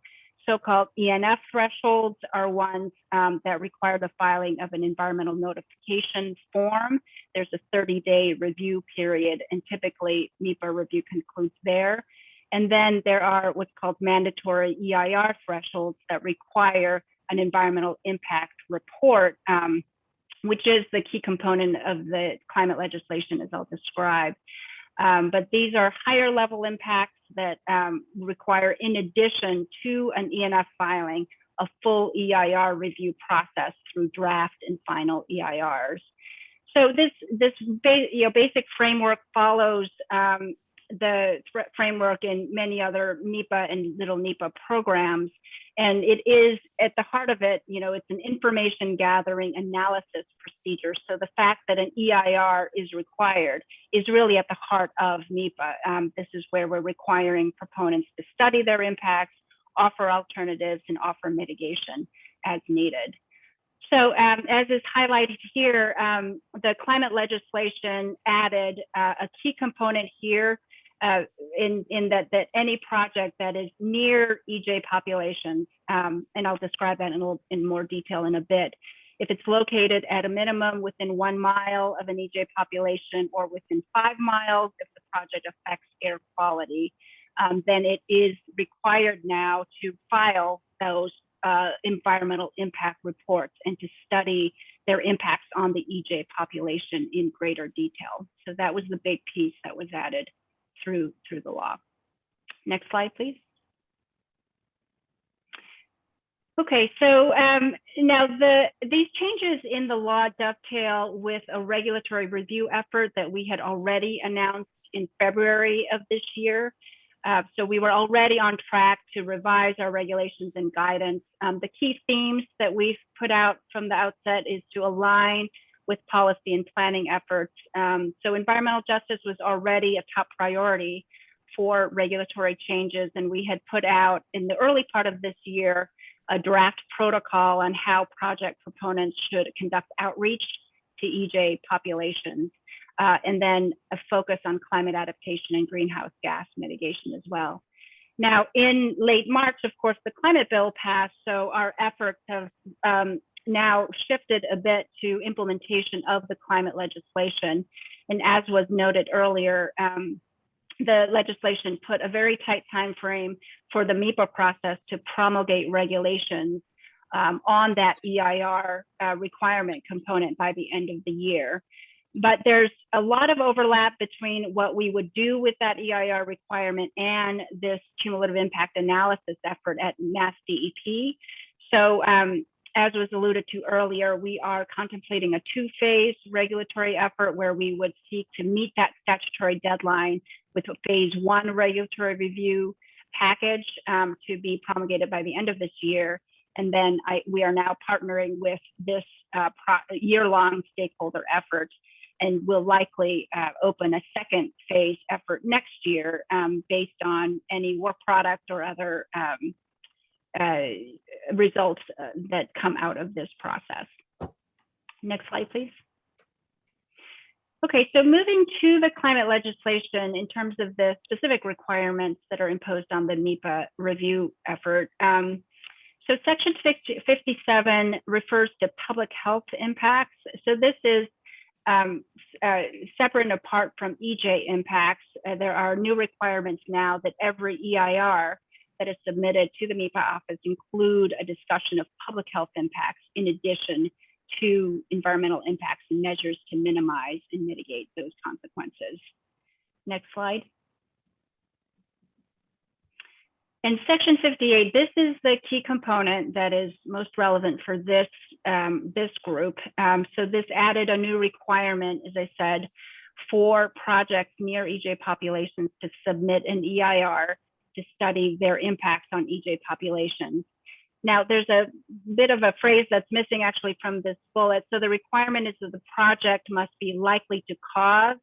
so-called ENF thresholds are ones that require the filing of an environmental notification form. There's a 30-day review period, and typically MEPA review concludes there. And then there are what's called mandatory EIR thresholds that require an environmental impact report, which is the key component of the climate legislation, as I'll describe. But these are higher level impacts that require, in addition to an ENF filing, a full EIR review process through draft and final EIRs. So this basic framework follows the framework in many other MEPA and Little NEPA programs. And it is at the heart of it, it's an information gathering analysis procedure. So the fact that an EIR is required is really at the heart of MEPA. This is where we're requiring proponents to study their impacts, offer alternatives, and offer mitigation as needed. So as is highlighted here, the climate legislation added a key component here in that any project that is near EJ populations, and I'll describe that in more detail in a bit. If it's located at a minimum within 1 mile of an EJ population or within 5 miles, if the project affects air quality, then it is required now to file those environmental impact reports and to study their impacts on the EJ population in greater detail. So that was the big piece that was added through the law. Next slide, please. Okay, so now these changes in the law dovetail with a regulatory review effort that we had already announced in February of this year. So we were already on track to revise our regulations and guidance. The key themes that we've put out from the outset is to align with policy and planning efforts. So environmental justice was already a top priority for regulatory changes, and we had put out in the early part of this year a draft protocol on how project proponents should conduct outreach to EJ populations, and then a focus on climate adaptation and greenhouse gas mitigation as well. Now, in late March, of course, the climate bill passed, so our efforts have now shifted a bit to implementation of the climate legislation. And as was noted earlier, the legislation put a very tight time frame for the MEPA process to promulgate regulations on that EIR requirement component by the end of the year. But there's a lot of overlap between what we would do with that EIR requirement and this cumulative impact analysis effort at MassDEP. So as was alluded to earlier, we are contemplating a 2-phase regulatory effort where we would seek to meet that statutory deadline with a phase 1 regulatory review package to be promulgated by the end of this year. And then we are now partnering with this year-long stakeholder effort. and will likely open a second phase effort next year based on any work product or other results that come out of this process. Next slide, please. Okay, so moving to the climate legislation in terms of the specific requirements that are imposed on the MEPA review effort. So section 57 refers to public health impacts. So this is separate and apart from EJ impacts. There are new requirements now that every EIR that is submitted to the MEPA office include a discussion of public health impacts in addition to environmental impacts and measures to minimize and mitigate those consequences. Next slide. In section 58, this is the key component that is most relevant for this, this group. So this added a new requirement, as I said, for projects near EJ populations to submit an EIR to study their impacts on EJ populations. Now, there's a bit of a phrase that's missing actually from this bullet. So the requirement is that the project must be likely to cause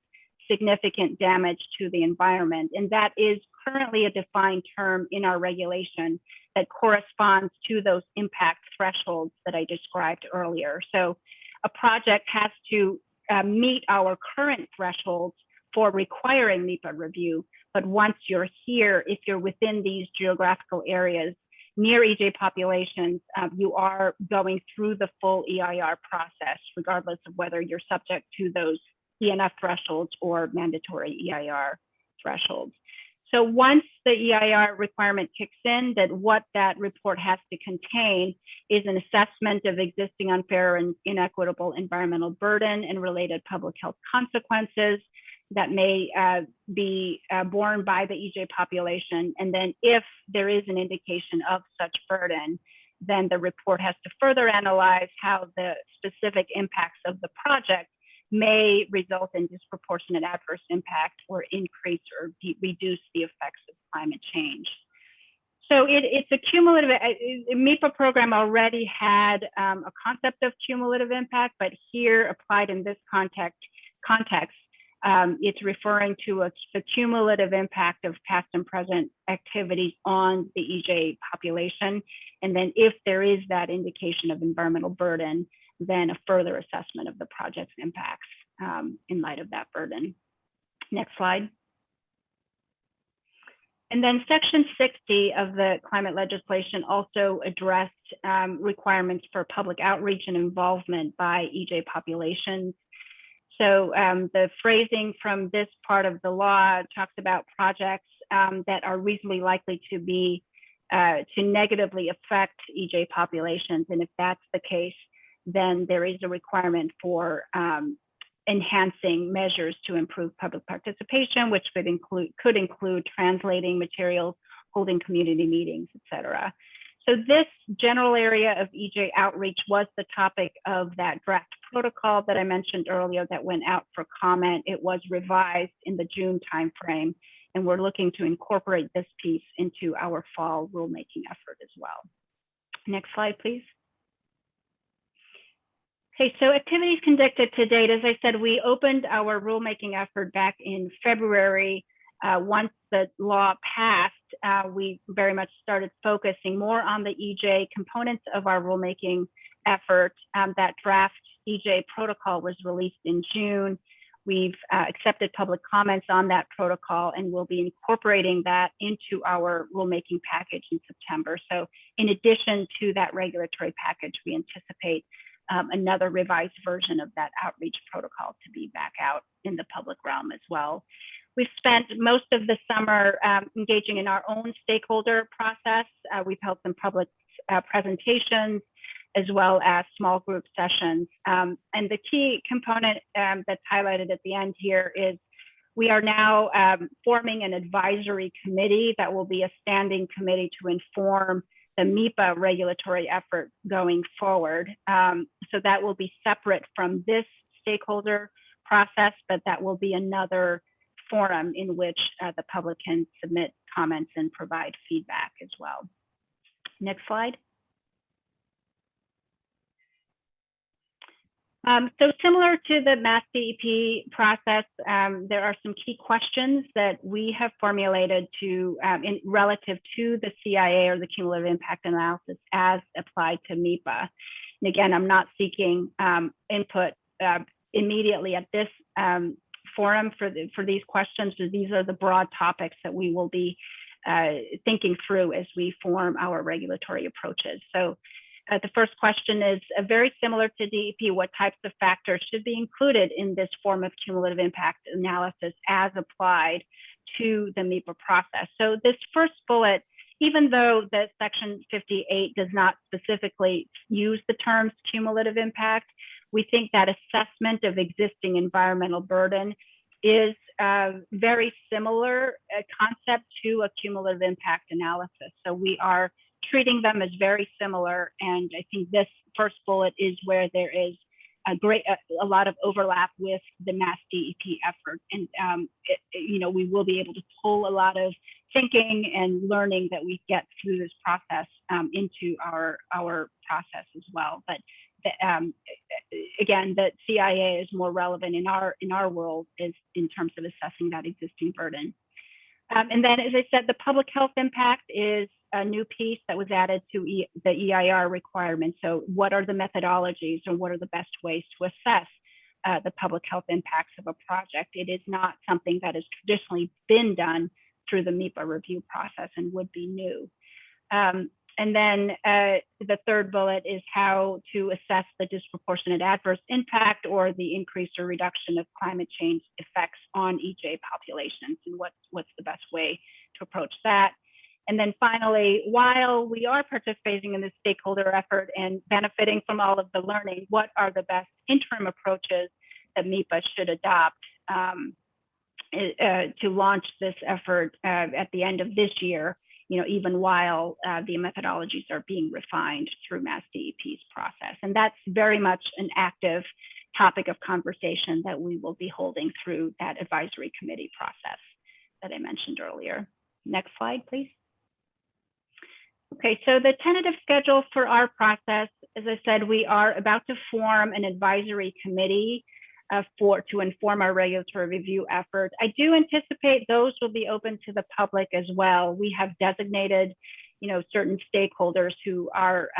significant damage to the environment. And that is currently a defined term in our regulation that corresponds to those impact thresholds that I described earlier. So a project has to meet our current thresholds for requiring MEPA review. But once you're here, if you're within these geographical areas, near EJ populations, you are going through the full EIR process, regardless of whether you're subject to those ENF thresholds or mandatory EIR thresholds. So once the EIR requirement kicks in, that what that report has to contain is an assessment of existing unfair and inequitable environmental burden and related public health consequences that may be borne by the EJ population. And then if there is an indication of such burden, then the report has to further analyze how the specific impacts of the project may result in disproportionate adverse impact or increase or reduce the effects of climate change. So it's a cumulative, MEPA program already had a concept of cumulative impact, but here applied in this context, it's referring to the cumulative impact of past and present activities on the EJ population. And then if there is that indication of environmental burden, then a further assessment of the project's impacts in light of that burden. Next slide. And then section 60 of the climate legislation also addressed requirements for public outreach and involvement by EJ populations. So the phrasing from this part of the law talks about projects that are reasonably likely to be to negatively affect EJ populations. And if that's the case, then there is a requirement for enhancing measures to improve public participation, which could include translating materials, holding community meetings, et cetera. So this general area of EJ outreach was the topic of that draft protocol that I mentioned earlier that went out for comment. It was revised in the June timeframe, and we're looking to incorporate this piece into our fall rulemaking effort as well. Next slide, please. Okay, so activities conducted to date, as I said, we opened our rulemaking effort back in February. Once the law passed, we very much started focusing more on the EJ components of our rulemaking effort. That draft EJ protocol was released in June. We've accepted public comments on that protocol and we'll be incorporating that into our rulemaking package in September. So in addition to that regulatory package, we anticipate another revised version of that outreach protocol to be back out in the public realm as well. We've spent most of the summer engaging in our own stakeholder process. We've held some public presentations as well as small group sessions. And the key component that's highlighted at the end here is we are now forming an advisory committee that will be a standing committee to inform the MEPA regulatory effort going forward. So that will be separate from this stakeholder process, but that will be another forum in which the public can submit comments and provide feedback as well. Next slide. So similar to the MassDEP process, there are some key questions that we have formulated to relative to the CIA or the cumulative impact analysis as applied to MEPA. And again, I'm not seeking input immediately at this forum for these questions. These are the broad topics that we will be thinking through as we form our regulatory approaches. So the first question is very similar to DEP. What types of factors should be included in this form of cumulative impact analysis as applied to the MEPA process? So this first bullet, even though the section 58 does not specifically use the terms cumulative impact, we think that assessment of existing environmental burden is a very similar concept to a cumulative impact analysis. So we are treating them as very similar. And I think this first bullet is where there is a lot of overlap with the MassDEP effort. And, we will be able to pull a lot of thinking and learning that we get through this process into our process as well. But again, the CIA is more relevant in our world is in terms of assessing that existing burden. And then, as I said, the public health impact is a new piece that was added to the EIR requirement. So what are the methodologies and what are the best ways to assess the public health impacts of a project? It is not something that has traditionally been done through the MEPA review process and would be new. And then the third bullet is how to assess the disproportionate adverse impact or the increase or reduction of climate change effects on EJ populations and what's the best way to approach that. And then finally, while we are participating in this stakeholder effort and benefiting from all of the learning, what are the best interim approaches that MEPA should adopt to launch this effort at the end of this year, even while the methodologies are being refined through MassDEP's process. And that's very much an active topic of conversation that we will be holding through that advisory committee process that I mentioned earlier. Next slide, please. Okay, so the tentative schedule for our process, as I said, we are about to form an advisory committee to inform our regulatory review effort. I do anticipate those will be open to the public as well. We have designated, certain stakeholders who are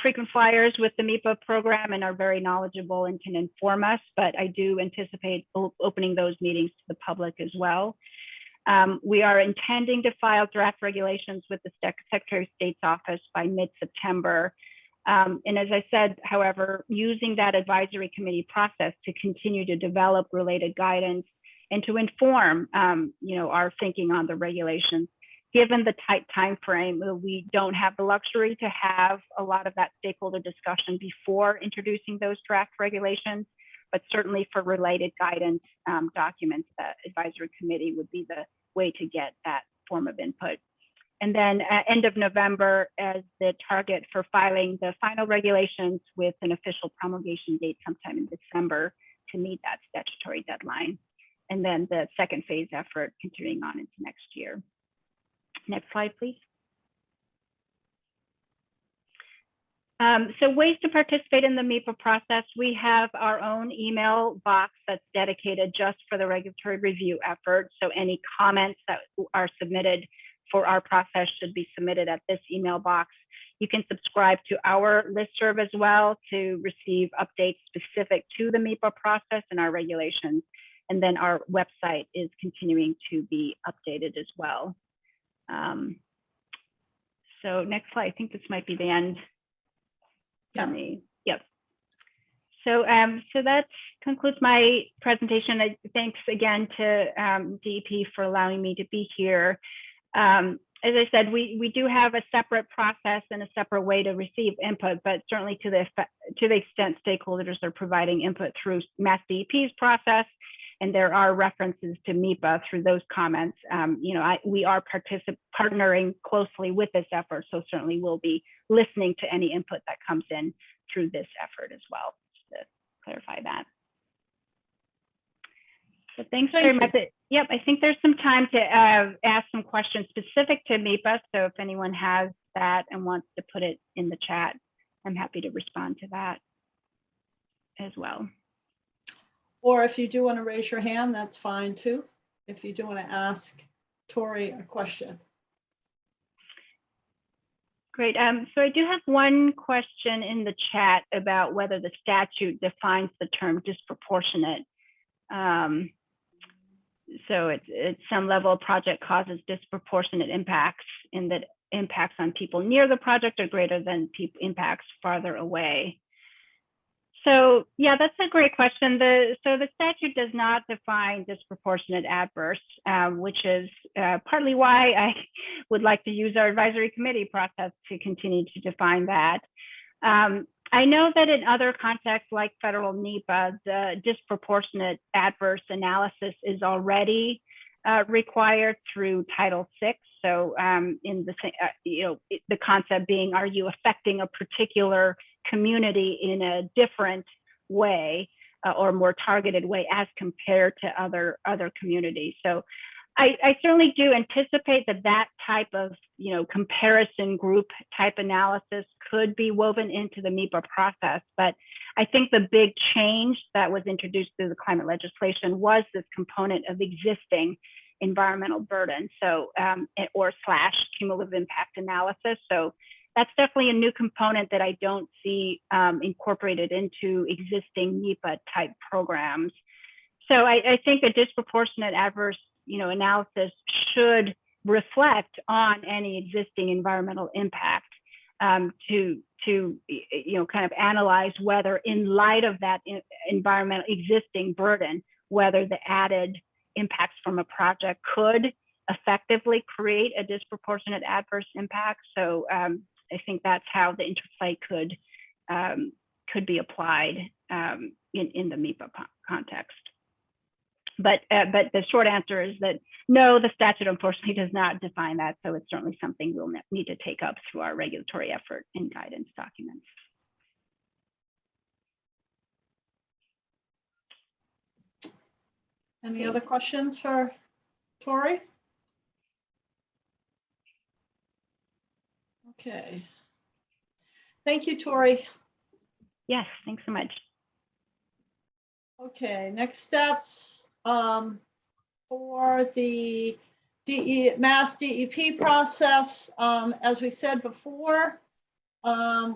frequent flyers with the MEPA program and are very knowledgeable and can inform us, but I do anticipate opening those meetings to the public as well. We are intending to file draft regulations with the Secretary of State's office by mid-September. And as I said, however, using that advisory committee process to continue to develop related guidance and to inform, our thinking on the regulations. Given the tight time frame, we don't have the luxury to have a lot of that stakeholder discussion before introducing those draft regulations, but certainly for related guidance documents, the advisory committee would be the way to get that form of input. And then end of November as the target for filing the final regulations with an official promulgation date sometime in December to meet that statutory deadline. And then the second phase effort continuing on into next year. Next slide, please. So ways to participate in the MEPA process, we have our own email box that's dedicated just for the regulatory review effort. So any comments that are submitted for our process should be submitted at this email box. You can subscribe to our listserv as well to receive updates specific to the MEPA process and our regulations. And then our website is continuing to be updated as well. So next slide, I think this might be the end. Yeah. Yep. So that concludes my presentation. Thanks again to DEP for allowing me to be here. As I said, we do have a separate process and a separate way to receive input, but certainly to the extent stakeholders are providing input through MassDEP's process, and there are references to MEPA through those comments. We are partnering closely with this effort, so certainly we'll be listening to any input that comes in through this effort as well, just to clarify that. So thanks very much. Yep, I think there's some time to ask some questions specific to MEPA. So if anyone has that and wants to put it in the chat, I'm happy to respond to that. as well. Or if you do want to raise your hand, that's fine too. If you do want to ask Tori a question. Great. So I do have one question in the chat about whether the statute defines the term disproportionate. So at some level, project causes disproportionate impacts in that impacts on people near the project are greater than impacts farther away. So yeah, that's a great question. So the statute does not define disproportionate adverse, which is partly why I would like to use our advisory committee process to continue to define that. I know that in other contexts like federal MEPA, the disproportionate adverse analysis is already required through Title VI. So in the concept being, are you affecting a particular community in a different way or more targeted way as compared to other communities? So I certainly do anticipate that type of comparison group type analysis could be woven into the MEPA process. But I think the big change that was introduced through the climate legislation was this component of existing environmental burden, so or / cumulative impact analysis. So that's definitely a new component that I don't see incorporated into existing MEPA type programs. So I think a disproportionate adverse analysis should reflect on any existing environmental impact to kind of analyze whether, in light of that environmental existing burden, whether the added impacts from a project could effectively create a disproportionate adverse impact. So I think that's how the interplay could be applied in the MEPA context. But the short answer is that no, the statute unfortunately does not define that. So it's certainly something we'll need to take up through our regulatory effort and guidance documents. Any other questions for Tori? Okay. Thank you, Tori. Yes, thanks so much. Okay, next steps for the MassDEP process. As we said before,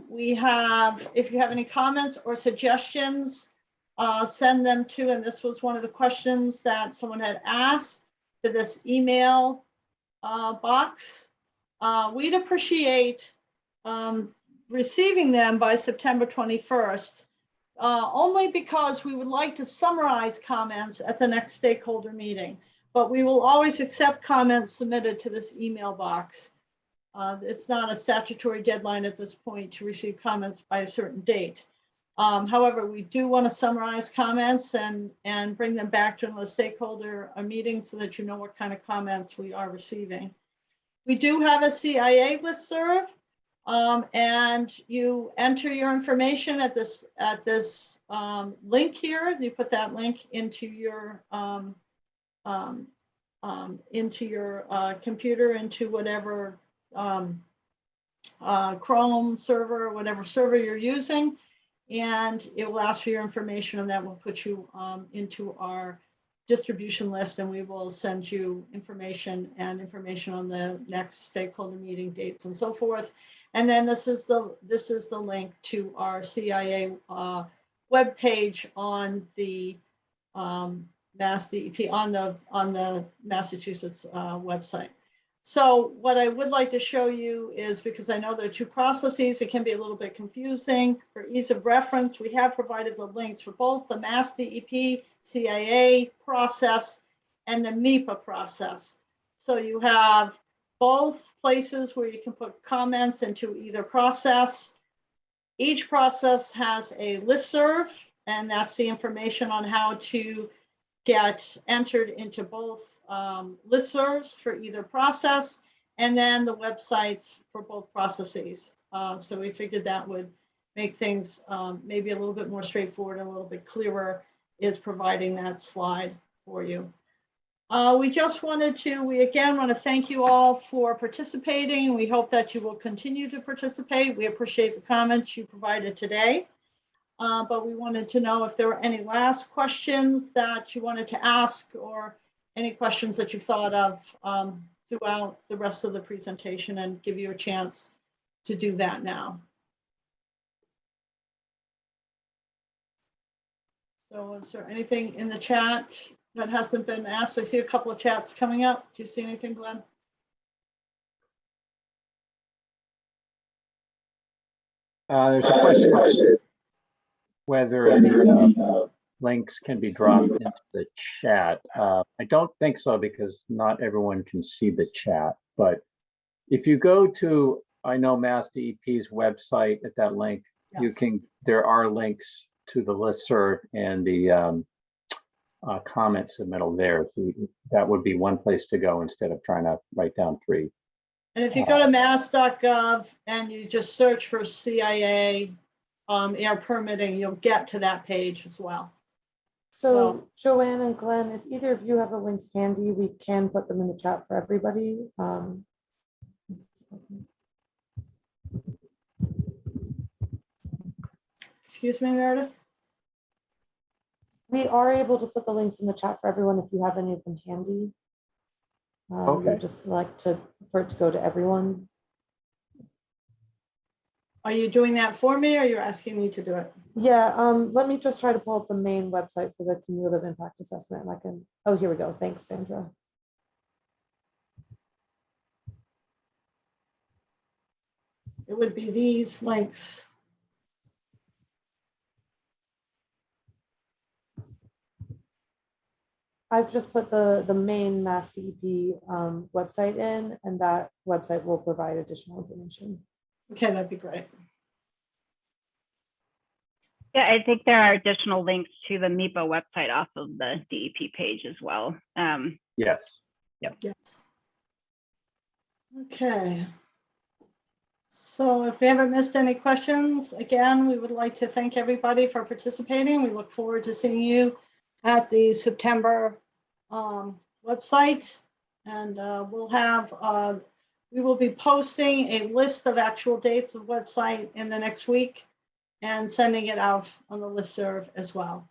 we have, if you have any comments or suggestions, send them to, and this was one of the questions that someone had asked, to this email box. We'd appreciate receiving them by September 21st. Only because we would like to summarize comments at the next stakeholder meeting, but we will always accept comments submitted to this email box. It's not a statutory deadline at this point to receive comments by a certain date. However, we do want to summarize comments and bring them back to the stakeholder meeting so that you know what kind of comments we are receiving. We do have a CIA listserv. And you enter your information at this link here. You put that link into your computer, into whatever Chrome server, whatever server you're using, and it will ask for your information, and that will put you into our distribution list, and we will send you information on the next stakeholder meeting dates and so forth. And then this is the link to our CIA webpage on the MassDEP, on the Massachusetts website. So what I would like to show you is, because I know there are two processes, it can be a little bit confusing. For ease of reference, we have provided the links for both the MassDEP CIA process and the MEPA process. So you have both places where you can put comments into either process. Each process has a listserv, and that's the information on how to get entered into both listservs for either process, and then the websites for both processes. So we figured that would make things maybe a little bit more straightforward and a little bit clearer, is providing that slide for you. We again want to thank you all for participating. We hope that you will continue to participate. We appreciate the comments you provided today. but we wanted to know if there were any last questions that you wanted to ask or any questions that you thought of throughout the rest of the presentation, and give you a chance to do that now. So is there anything in the chat that hasn't been asked? I see a couple of chats coming up. Do you see anything, Glenn? There's a question whether the links can be dropped into the chat. I don't think so, because not everyone can see the chat. But if you go to, I know MassDEP's website at that link, you Yes. can, there are links to the listserv and the comment submittal there. So that would be one place to go instead of trying to write down 3. And if you go to mass.gov and you just search for CIA air permitting, you'll get to that page as well. So Joanne and Glenn, if either of you have the links handy, we can put them in the chat for everybody. Excuse me, Meredith? We are able to put the links in the chat for everyone if you have any of them handy. Okay. We'd just like for it to go to everyone. Are you doing that for me, or you're asking me to do it? Yeah, let me just try to pull up the main website for the Cumulative Impact Assessment. And I can, oh, here we go. Thanks, Sandra. It would be these links. I've just put the main MassDEP website in, and that website will provide additional information. Okay, that'd be great. Yeah, I think there are additional links to the MEPA website off of the DEP page as well. Yes. Yes. Okay. So if we haven't missed any questions, again, we would like to thank everybody for participating. We look forward to seeing you at the September website, and we will be posting a list of actual dates of website in the next week and sending it out on the listserv as well,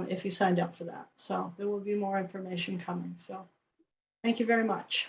if you signed up for that. So there will be more information coming. So thank you very much.